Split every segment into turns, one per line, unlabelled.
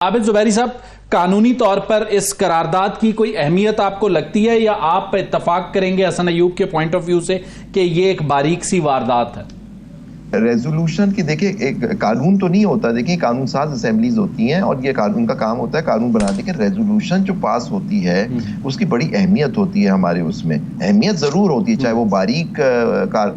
आबिद जुबैरी साहब, कानूनी तौर पर इस करारदाद की कोई अहमियत आपको लगती है या आप इत्तफाक करेंगे हसन अयूब के पॉइंट ऑफ व्यू से कि ये एक बारीक सी वारदात है?
रेजोल्यूशन की देखिए, एक कानून तो नहीं होता। देखिए, कानून साज असेंबलीज होती हैं और ये कानून का काम होता है कानून बनाने के। रेजोल्यूशन जो पास होती है उसकी बड़ी अहमियत होती है। हमारे उसमें अहमियत जरूर होती है, चाहे वो बारीक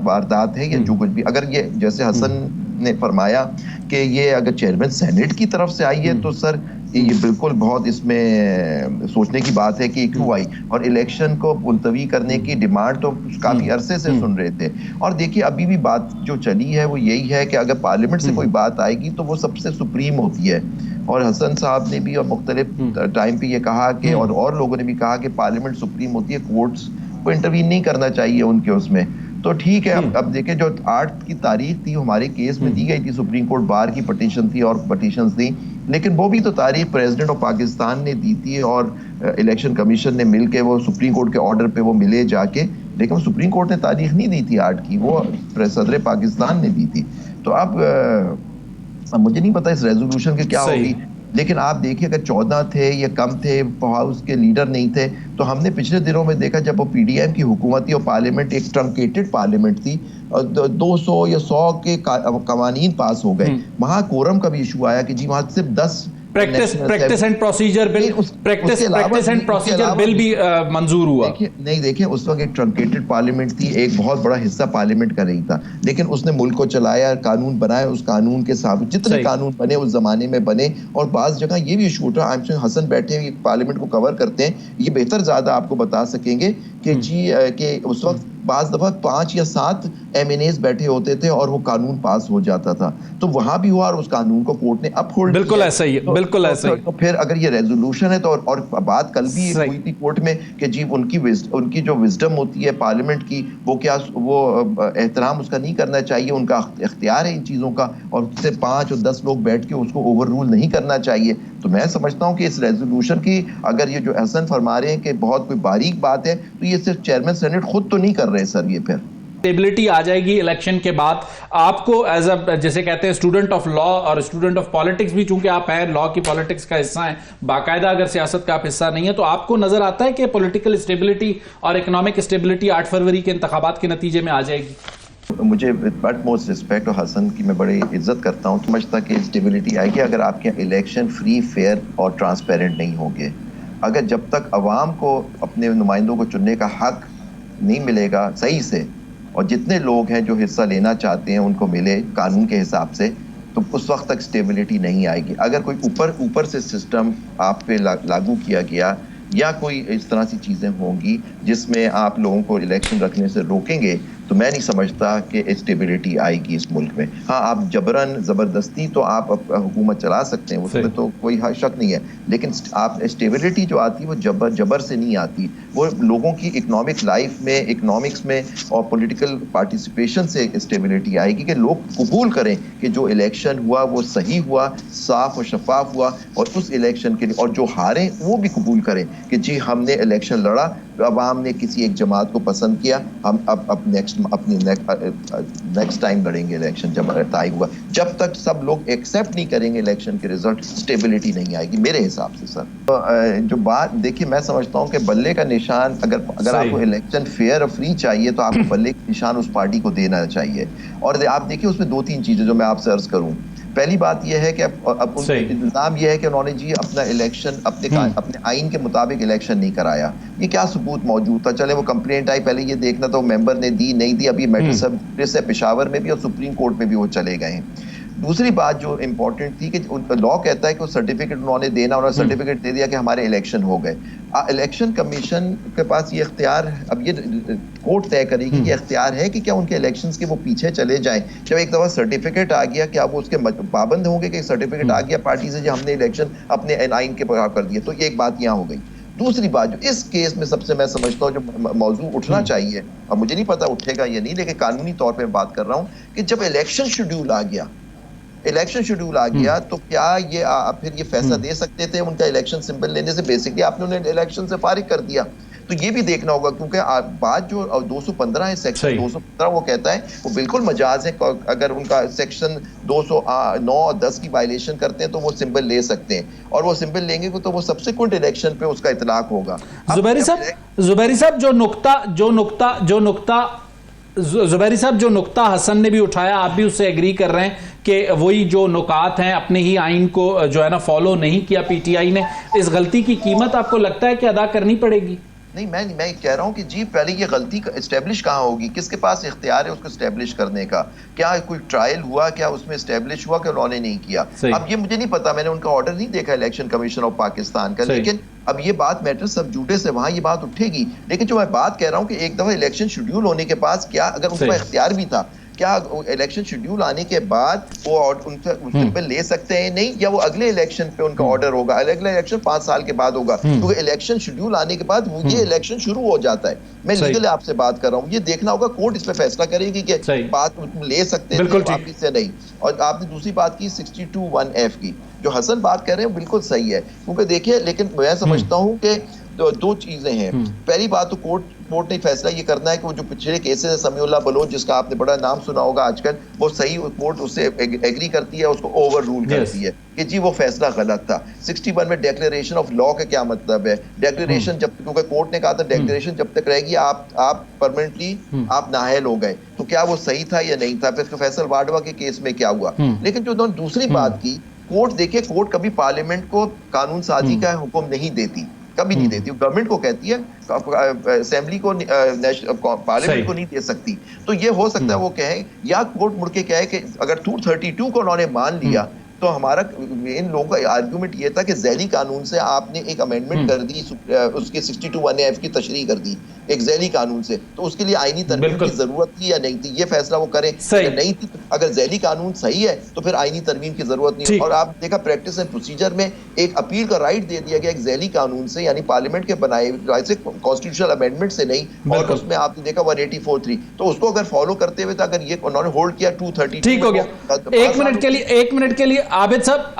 वारदात है या जो कुछ भी। अगर ये जैसे हसन ने फरमाया कि ये अगर चेयरमैन सेनेट की तरफ से आई है तो सर ये बिल्कुल बहुत इसमें सोचने की बात है कि क्यों आई। और इलेक्शन को मुलतवी करने की डिमांड तो काफी अरसे से सुन रहे थे। और देखिए, अभी भी बात जो चली है वो यही है कि अगर पार्लियामेंट से कोई बात आएगी तो वो सबसे सुप्रीम होती है। और हसन साहब ने भी और मुख्तलिफ टाइम पे ये कहा कि और लोगों ने भी कहा कि पार्लियामेंट सुप्रीम होती है, कोर्ट्स को इंटरवीन नहीं करना चाहिए उनके उसमें। तो ठीक है, अब देखिए, जो 8 की तारीख थी हमारे केस में दी गई थी, सुप्रीम कोर्ट बार की पटिशन थी और पटिशंस थी, लेकिन वो भी तो तारीख प्रेसिडेंट ऑफ पाकिस्तान ने दी थी और इलेक्शन कमीशन ने मिलके वो सुप्रीम कोर्ट के ऑर्डर पे वो मिले जाके। लेकिन सुप्रीम कोर्ट ने तारीख नहीं दी थी 8 की, वो सदर पाकिस्तान ने दी थी। तो अब मुझे नहीं पता इस रेजोल्यूशन के क्या होगी, लेकिन आप देखिए अगर 14 थे या कम थे, हाउस के लीडर नहीं थे, तो हमने पिछले दिनों में देखा जब वो पीडीएम की हुकूमत थी और पार्लियामेंट एक ट्रंकेटेड पार्लियामेंट थी, 200 या 100 के कवानीन पास हो गए। वहां कोरम का भी इशू आया कि जी वहां सिर्फ 10
practice and procedure bill, practice and procedure bill भी मंजूर हुआ।
देखिए उस वक्त एक ट्रंकेटेड पार्लियामेंट थी, एक बहुत बड़ा हिस्सा पार्लियामेंट का नहीं था, लेकिन उसने मुल्क को चलाया, कानून बनाए, उस कानून के साथ जितने कानून बने उस जमाने में बने। और बाज जगह ये भी इशू उठा, हसन बैठे हुए पार्लियामेंट को कवर करते हैं, ये बेहतर ज्यादा आपको बता सकेंगे कि जी कि उस वक्त पांच दफा 5 या 7 एमएनएस बैठे होते थे और वो कानून पास हो जाता था। तो वहां भी हुआ और उस कानून को कोर्ट ने अपहोल्ड किया।
बिल्कुल ऐसा ही है, बिल्कुल ऐसा ही।
तो फिर अगर ये रेजोल्यूशन है तो और बात कल भी हुई थी कोर्ट में कि जी उनकी जो विजडम होती है पार्लियामेंट की, वो क्या वो एहतराम उसका नहीं करना चाहिए, उनका इख्तियार है इन चीजों का, और उससे 5 और 10 लोग बैठ के उसको ओवर रूल नहीं करना चाहिए। तो मैं समझता हूँ कि इस रेजोल्यूशन की, अगर ये जो हसन फरमा रहे हैं कि बहुत कोई बारीक बात है, तो ये सिर्फ चेयरमैन सेनेट खुद तो नहीं कर रहे सर। ये फिर
स्टेबिलिटी आ जाएगी इलेक्शन के बाद। आपको एज अ, जैसे कहते हैं, स्टूडेंट ऑफ लॉ और स्टूडेंट ऑफ पॉलिटिक्स भी, चूंकि आप हैं, लॉ की पॉलिटिक्स का हिस्सा हैं, बाकायदा अगर सियासत का आप हिस्सा नहीं है, तो आपको नजर आता है कि पॉलिटिकल स्टेबिलिटी और इकोनॉमिक स्टेबिलिटी 8 फरवरी के इंतखाबात के नतीजे में आ जाएगी?
मुझे विद मोस्ट रिस्पेक्ट और हसन की मैं बड़ी इज्जत करता हूँ, समझता कि स्टेबिलिटी आएगी अगर आपके इलेक्शन फ्री, फेयर और ट्रांसपेरेंट नहीं होंगे। अगर जब तक अवाम को अपने नुमाइंदों को चुनने का हक नहीं मिलेगा सही से, और जितने लोग हैं जो हिस्सा लेना चाहते हैं उनको मिले कानून के हिसाब से, तो उस वक्त तक स्टेबिलिटी नहीं आएगी। अगर कोई ऊपर से सिस्टम आप पे लागू किया गया या कोई इस तरह की चीज़ें होंगी जिसमें आप लोगों को इलेक्शन रखने से रोकेंगे, तो मैं नहीं समझता कि स्टेबिलिटी आएगी इस मुल्क में। हाँ, आप जबरन ज़बरदस्ती तो आप हुकूमत चला सकते हैं, उसमें तो कोई शक नहीं है, लेकिन आप स्टेबिलिटी जो आती है वो जबर से नहीं आती, वो लोगों की इकोनॉमिक लाइफ में, इकोनॉमिक्स में और पॉलिटिकल पार्टिसिपेशन से स्टेबिलिटी आएगी कि लोग कबूल करें कि जो इलेक्शन हुआ वो सही हुआ, साफ और शफाफ हुआ, और उस इलेक्शन के लिए, और जो हारे वो भी कबूल करें कि जी हमने इलेक्शन लड़ा, अवाम ने किसी एक जमात को पसंद किया, हम अब नेक्स्ट टाइम लड़ेंगे इलेक्शन जब तय हुआ। जब तक सब लोग एक्सेप्ट नहीं करेंगे इलेक्शन के रिजल्ट, स्टेबिलिटी नहीं आएगी मेरे हिसाब से सर। तो जो बात देखिए, मैं समझता हूँ कि बल्ले का निशान, अगर आपको इलेक्शन फेयर और फ्री चाहिए तो आपको बल्ले का निशान उस पार्टी को देना चाहिए। और आप देखिए उसमें 2-3 चीजें जो मैं आपसे अर्ज करूँ। पहली बात यह है कि अब उनका इंतजाम यह है कि उन्होंने जी अपना इलेक्शन अपने आइन के मुताबिक इलेक्शन नहीं कराया। ये क्या सबूत मौजूद था? चले वो कंप्लेंट आई, पहले ये देखना तो मेंबर ने दी नहीं दी, अभी मैटर सब से पेशावर में भी और सुप्रीम कोर्ट में भी वो चले गए हैं। दूसरी बात जो इम्पोर्टेंट थी कि लॉ कहता है कि वो सर्टिफिकेट उन्होंने देना, उन्होंने सर्टिफिकेट दे दिया कि हमारे इलेक्शन हो गए। इलेक्शन कमीशन के पास ये इख्तियार, अब ये कोर्ट तय करेगी कि इख्तियार है कि क्या उनके इलेक्शंस के वो पीछे चले जाएं। जब एक दफा सर्टिफिकेट आ गया, क्या वो उसके पाबंद होंगे कि सर्टिफिकेट आ गया पार्टी से जो हमने इलेक्शन अपने आइन के बराबर कर दिए? तो ये एक बात यहाँ हो गई। दूसरी बात जो इस केस में सबसे मैं समझता हूँ जो मौजू उठना चाहिए, और मुझे नहीं पता उठेगा या नहीं, लेकिन कानूनी तौर पर बात कर रहा हूँ कि जब इलेक्शन शेड्यूल आ गया, तो क्या ये फिर ये फैसला दे सकते थे उनका इलेक्शन सिंबल लेने से? बेसिकली आपने उन्हें इलेक्शन से फारिग कर दिया। तो तो ये भी देखना होगा, क्योंकि बात जो 215 है, सेक्शन 215 वो कहता है वो बिल्कुल मजाज है। अगर उनका सेक्शन 209 और 10 की वायलेशन करते हैं तो वो सिंबल ले सकते हैं, और वो सिंबल लेंगे तो वो सब्सिक्वेंट इलेक्शन पे उसका इतलाक होगा।
जुबैरी साहब जुबैरी साहब जो नुक्ता हसन ने भी उठाया, आप भी उससे एग्री कर रहे हैं कि वही जो नुकात हैं, अपने ही आइन को जो है ना फॉलो नहीं किया पीटीआई ने, इस गलती की कीमत आपको लगता है कि अदा करनी पड़ेगी?
नहीं, मैं कह रहा हूं कि जी पहले ये गलती एस्टेब्लिश कहाँ होगी, किसके पास इख्तियार है उसको एस्टेब्लिश करने का? क्या कोई ट्रायल हुआ, क्या उसमें एस्टेब्लिश हुआ कि उन्होंने नहीं किया? अब ये मुझे नहीं पता, मैंने उनका ऑर्डर नहीं देखा इलेक्शन कमीशन ऑफ पाकिस्तान का, लेकिन अब ये बात मैटर सब जुटे से वहां ये बात उठेगी। लेकिन जो मैं बात कह रहा हूं कि एक दफा इलेक्शन शेड्यूल होने के पास क्या अगर उनका इख्तियार भी था, क्या इलेक्शन शेड्यूल आने के बाद वो उनसे सिंबल ले सकते हैं? नहीं, या वो अगले इलेक्शन पे उनका ऑर्डर होगा, अगला इलेक्शन 5 साल के बाद होगा, क्योंकि इलेक्शन शेड्यूल आने के बाद ये इलेक्शन शुरू हो जाता है। मैं लीगल आपसे बात कर रहा हूँ, ये देखना होगा, कोर्ट इस पे फैसला करेगी कि बात ले सकते हैं वापिस से नहीं। और आपने दूसरी बात की 62(1)(f) की, जो हसन बात कर रहे हैं बिल्कुल सही है, क्योंकि देखिए, लेकिन मैं समझता हूँ कि दो चीजें हैं। पहली बात तो कोर्ट ने फैसला ये करना है कि वो जो पिछले केसेस है, समीउल्लाह बलोच जिसका आपने बड़ा नाम सुना होगा आजकल, वो सही, कोर्ट उससे एग्री करती है, उसको ओवर रूल करती है कि जी वो फैसला गलत था। 61 में डिक्लेरेशन ऑफ लॉ का क्या मतलब है? डिक्लेरेशन जब, क्योंकि कोर्ट ने कहा था डिक्लेरेशन जब तक रहेगी आप परमानेंटली आप नाअहल हो गए, तो क्या वो सही था या नहीं था? फिर फैसल वाडवा के केस में क्या हुआ? लेकिन जो उन्होंने दूसरी बात की, कोर्ट देखिए, कोर्ट कभी पार्लियामेंट को कानून साजी का हुक्म नहीं देती, कभी नहीं देती, गवर्नमेंट को कहती है, असेंबली को, पार्लियामेंट को नहीं दे सकती। तो ये हो सकता है वो कहे, या कोर्ट मुड़ के कहे कि अगर 232 को उन्होंने मान लिया, तो हमारा इन लोगों का आर्गुमेंट ये था कि ज़ैली कानून से आपने एक अमेंडमेंट कर दी, उसके 62(1)(f) की तशरीह कर दी एक ज़ैली कानून से, तो उसके लिए आईनी तरमीम की जरूरत थी या नहीं थी, ये फैसला वो करें। नहीं थी, अगर ज़ैली कानून सही है तो फिर आईनी तरमीम की जरूरत नहीं। और आप देखा प्रैक्टिस एंड प्रोसीजर में एक अपील का राइट दे दिया गया एक ज़ैली कानून से, यानी पार्लियामेंट के बनाए से कॉन्स्टिट्यूशनल अमेंडमेंट से नहीं, और उसमें आपने देखा 184(3), तो उसको अगर फॉलो करते हुए, अगर ये उन्होंने होल्ड किया 232,
ठीक हो गया। एक मिनट के लिए आबिद साहब,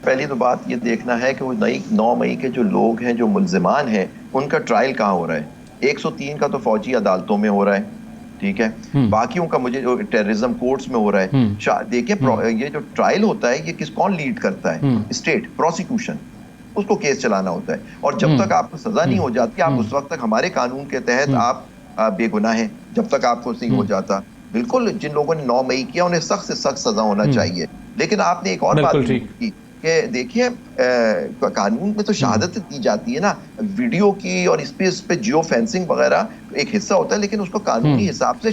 पहली तो बात ये देखना है कि वो 9 मई के जो लोग हैं, जो मुल्जिमान हैं, उनका ट्रायल कहाँ हो रहा है? 103 का तो फौजी अदालतों में हो रहा है, ठीक है, बाकियों का मुझे जो टेररिज्म कोर्ट्स में हो रहा है। देखिए, ये जो ट्रायल होता है, ये कौन लीड करता है? स्टेट प्रोसिक्यूशन, उसको केस चलाना होता है, और जब तक आपको सजा नहीं हो जाती, आप उस वक्त तक हमारे कानून के तहत आप बेगुनाह हैं, जब तक आपको नहीं हो जाता। बिल्कुल, जिन लोगों ने 9 मई किया उन्हें सख्त से सख्त सजा होना चाहिए। लेकिन आपने एक और बात की कि देखिए, कानून में तो शहादत दी जाती है ना, वीडियो की, और इस पे जियो फेंसिंग वगैरह एक हिस्सा होता है, लेकिन उसको कानूनी हिसाब से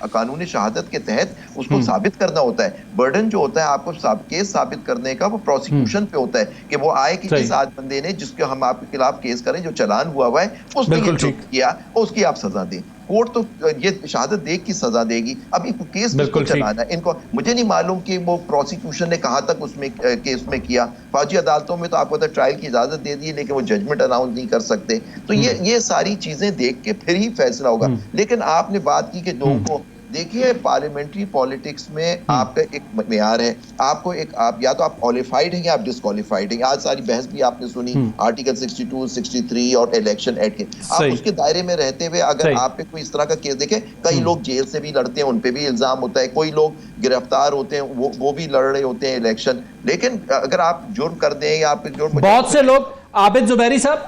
कानूनी शहादत के तहत उसको साबित करना होता है। बर्डन जो होता है आपको केस साबित करने का, वो प्रोसिक्यूशन पे होता है कि वो आए कि जिस आज बंदे ने, जिसके हम आपके खिलाफ केस करें, जो चालान हुआ है, उसने ये किया, उसकी आप सजा दें। कोर्ट तो ये शहादत देख की सजा देगी। अभी केस किसको चलाना है? इनको, मुझे नहीं मालूम कि वो प्रोसिक्यूशन ने कहां तक उसमें केस में किया। फौजी अदालतों में तो आपको तो ट्रायल की इजाजत दे दी है, लेकिन वो जजमेंट अनाउंस नहीं कर सकते। तो ये सारी चीजें देख के फिर ही फैसला होगा। लेकिन आपने बात की कि लोगों को देखिए, पार्लियामेंट्री पॉलिटिक्स में आपका एक मेयार है, आपको आप या तो आप क्वालिफाइड हैं या आप डिसक्वालिफाइड हैं। आज सारी बहस भी आपने सुनी आर्टिकल 62, 63 और इलेक्शन एक्ट के, आप उसके दायरे में रहते हुए अगर आप पे कोई इस तरह का केस देखें, कई लोग जेल से भी लड़ते हैं, उन पे भी इल्जाम होता है, कोई लोग गिरफ्तार होते हैं, वो भी लड़ रहे होते हैं इलेक्शन। लेकिन अगर आप जुर्म कर दें या आप जुर्म,
बहुत से लोग, आबिद जुबैरी साहब,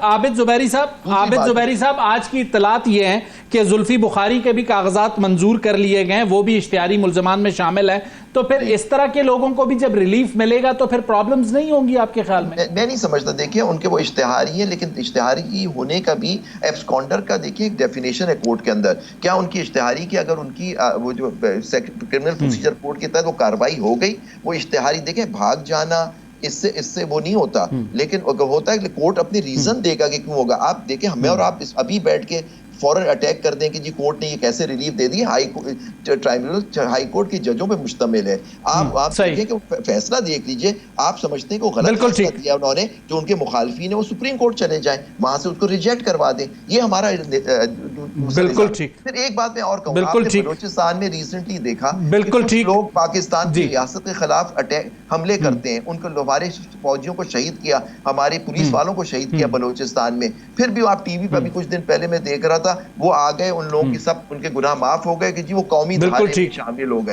आज की इत्तलात ये है कि जुल्फी बुखारी के भी कागजात मंजूर कर लिए गए हैं, वो भी इश्तिहारी मुल्ज़मान में शामिल है। तो फिर इस तरह के लोगों को भी जब रिलीफ मिलेगा तो फिर प्रॉब्लम्स नहीं होंगी आपके ख्याल में?
मैं नहीं समझता। देखिए, उनके वो इश्तिहारी है, लेकिन इश्तिहारी होने का भी एब्सकॉन्डर का देखिए एक डेफिनेशन है कोर्ट के अंदर। क्या उनकी इश्तिहारी की, अगर उनकी वो जो क्रिमिनल प्रोसीजर कोड के तहत वो कार्रवाई हो गई, वो इश्तिहारी, देखें, भाग जाना इससे वो नहीं होता। लेकिन होता है कि कोर्ट अपनी रीजन देगा कि क्यों होगा। आप देखें, हमें और आप अभी बैठ के फौरन अटैक कर दें कि जी कोर्ट ने ये कैसे रिलीफ दे दी, ट्राइब्यूनल हाई कोर्ट के जजों पे मुश्तमिल है। आप
सही।
देखिए कि फैसला देख लीजिए, आप समझते हैं कि वो गलत
बिल्कुल
फैसला
ठीक।
दिया उन्होंने, जो उनके मुखालफिन है वो सुप्रीम कोर्ट चले जाएं, वहां से उसको रिजेक्ट करवा दें। ये हमारा दूसरा
बिल्कुल
निज़ाम।
ठीक।
फिर एक बात मैं और कहूँ,
बिल्कुल
आपने
ठीक।
बलूचिस्तान में रिसेंटली देखा कि
बिल्कुल
कुछ
ठीक।
लोग पाकिस्तान की
जी।
रियासत के खिलाफ हमले करते हैं, उनको हमारे फौजियों को शहीद किया, हमारे पुलिस वालों को शहीद किया बलूचिस्तान में। फिर भी आप टीवी पर भी कुछ दिन पहले मैं देख रहा था, वो आ गए, उन लोगों की सब उनके गुनाह माफ हो गए कि जी वो कौमी
बिल्कुल
धारे में
ठीक।
शामिल हो गए।